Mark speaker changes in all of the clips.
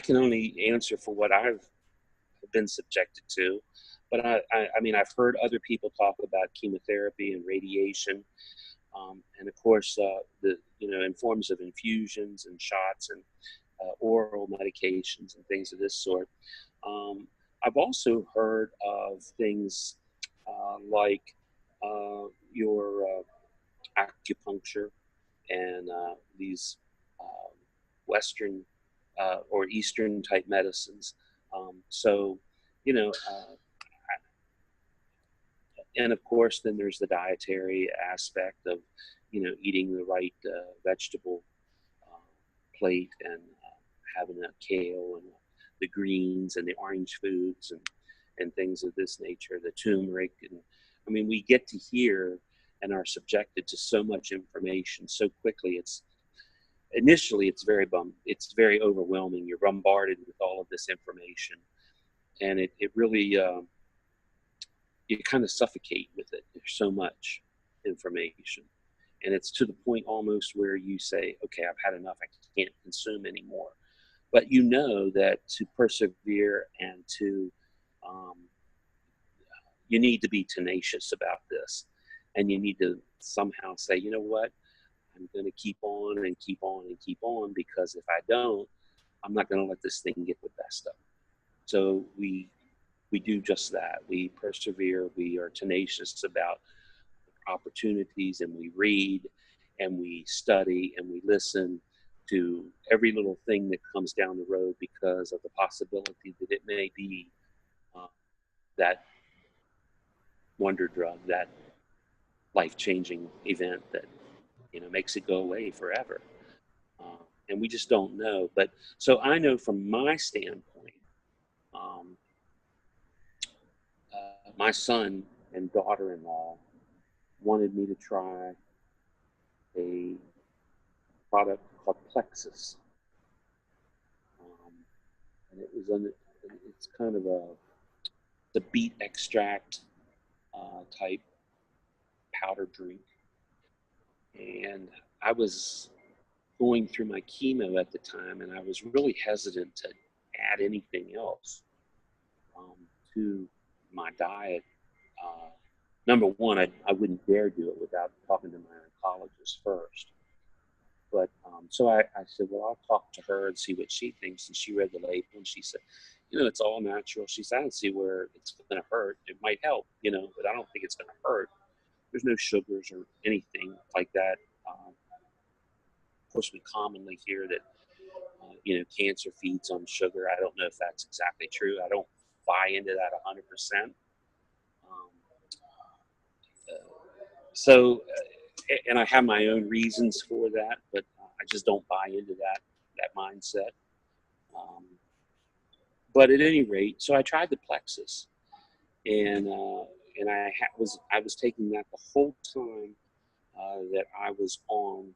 Speaker 1: I can only answer for what I've been subjected to, but I mean, I've heard other people talk about chemotherapy and radiation, and of course, the in forms of infusions and shots and oral medications and things of this sort. Um, I've also heard of things like your acupuncture and these um, Western or Eastern type medicines. So, you know, and of course, then there's the dietary aspect of, eating the right vegetable uh, plate and having a kale and the greens and the orange foods and things of this nature, the turmeric. And I mean, we get to hear and are subjected to so much information so quickly. It's very overwhelming. You're bombarded with all of this information, and it really you kind of suffocate with it. There's so much information, and it's to the point almost where you say, okay, I've had enough. I can't consume anymore. But you know that to persevere and to um, you need to be tenacious about this, and you need to somehow say, you know what, I'm going to keep on and keep on and keep on, because if I don't, I'm not going to let this thing get the best of me. So we do just that. We persevere. We are tenacious about opportunities, and we read and we study and we listen to every little thing that comes down the road, because of the possibility that it may be uh, that wonder drug, that life-changing event that makes it go away forever. And we just don't know. But so I know from my standpoint, um, my son and daughter-in-law wanted me to try a product called Plexus, um, and it's kind of the beet extract type powder drink. And I was going through my chemo at the time, and I was really hesitant to add anything else um, to my diet. Uh, Number one, I wouldn't dare do it without talking to my oncologist first. But so I said, well, I'll talk to her and see what she thinks. And she read the label and she said, it's all natural. She said, I don't see where it's going to hurt. It might help, but I don't think it's going to hurt. There's no sugars or anything like that. Of course, we commonly hear that, cancer feeds on sugar. I don't know if that's exactly true. I don't buy into that 100%. Um, and I have my own reasons for that, but I just don't buy into that mindset. Um, but at any rate, so I tried the Plexus, and I was taking that the whole time that I was on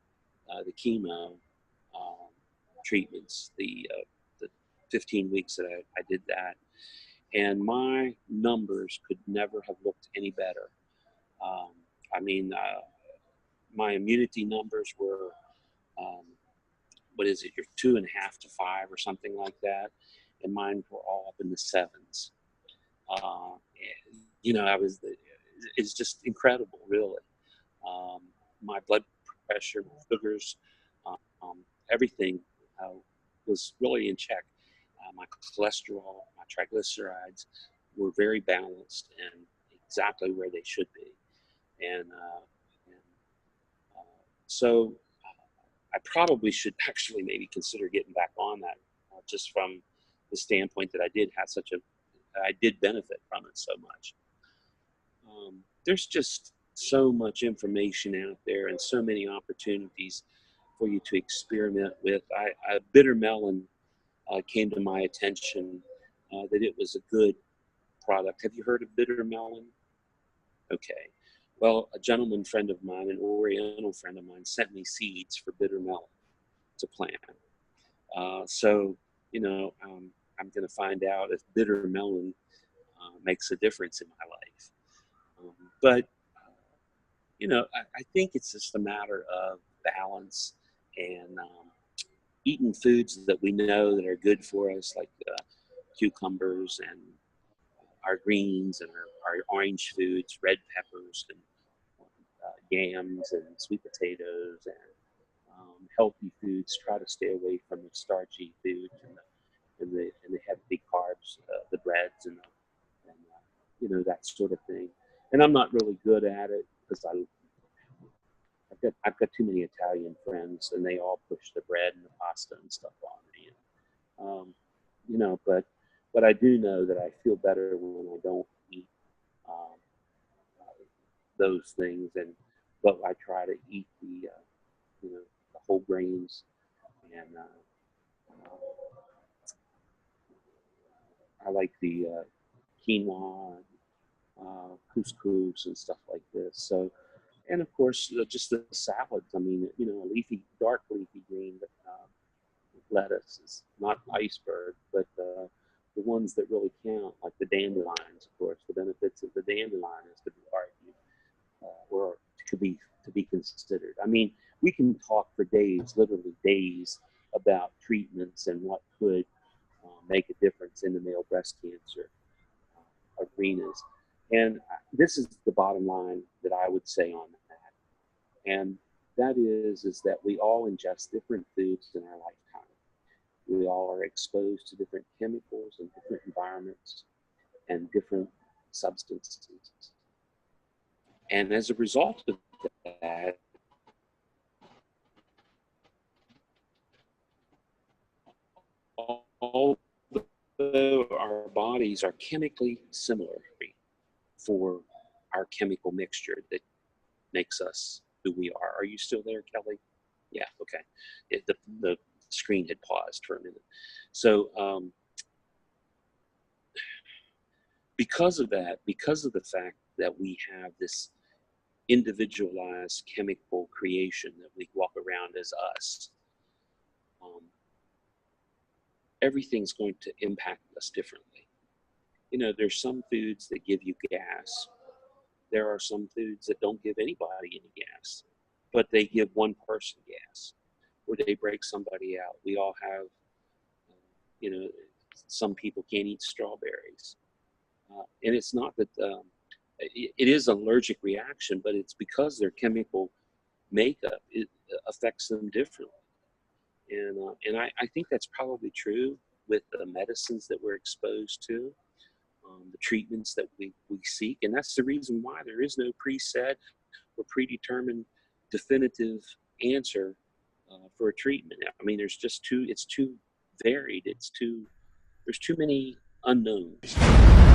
Speaker 1: the chemo um, treatments, the 15 weeks that I did that, and my numbers could never have looked any better. Um, I mean, my immunity numbers were um, what is it? You're 2.5 to 5 or something like that, and mine were all up in the sevens. Uh, I was. It's just incredible, really. Um, my blood pressure, sugars, um, everything uh, was really in check. My cholesterol, my triglycerides were very balanced and exactly where they should be. And so I probably should actually maybe consider getting back on that, just from the standpoint that I did benefit from it so much. There's just so much information out there and so many opportunities for you to experiment with. Bitter melon came to my attention, that it was a good product. Have you heard of bitter melon? Okay. Well, a gentleman friend of mine, an Oriental friend of mine, sent me seeds for bitter melon to plant. So, I'm going to find out if bitter melon makes a difference in my life. But I think it's just a matter of balance and eating foods that we know that are good for us, like cucumbers and our greens and our orange foods, red peppers and yams and sweet potatoes and healthy foods. Try to stay away from the starchy foods and the heavy carbs, the breads and that sort of thing. And I'm not really good at it because I've got too many Italian friends and they all push the bread and the pasta and stuff on me. But I do know that I feel better when I don't eat um, those things, but I try to eat the whole grains and I like the quinoa, couscous, and stuff like this. So, and of course, just the salads. I mean, dark leafy green lettuce is not iceberg, but the ones that really count, like the dandelions. Of course, the benefits of the dandelion is to be argued or to be considered. I mean, we can talk for days, literally days, about treatments and what could make a difference in the male breast cancer arenas. And this is the bottom line that I would say on that. And that is that we all ingest different foods in our lifetime. We all are exposed to different chemicals and different environments and different substances. And as a result of that, although our bodies are chemically similar for our chemical mixture that makes us who we are. Are you still there, Kelly? Yeah, okay. The screen had paused for a minute. So because of the fact that we have this individualized chemical creation that we walk around as us, everything's going to impact us differently. There's some foods that give you gas. There are some foods that don't give anybody any gas, but they give one person gas, or they break somebody out. We all have, some people can't eat strawberries. And it's not that, it is an allergic reaction, but it's because their chemical makeup, it affects them differently. And I think that's probably true with the medicines that we're exposed to, the treatments that we seek. And that's the reason why there is no preset or predetermined definitive answer for a treatment. I mean, it's too varied. There's too many unknowns.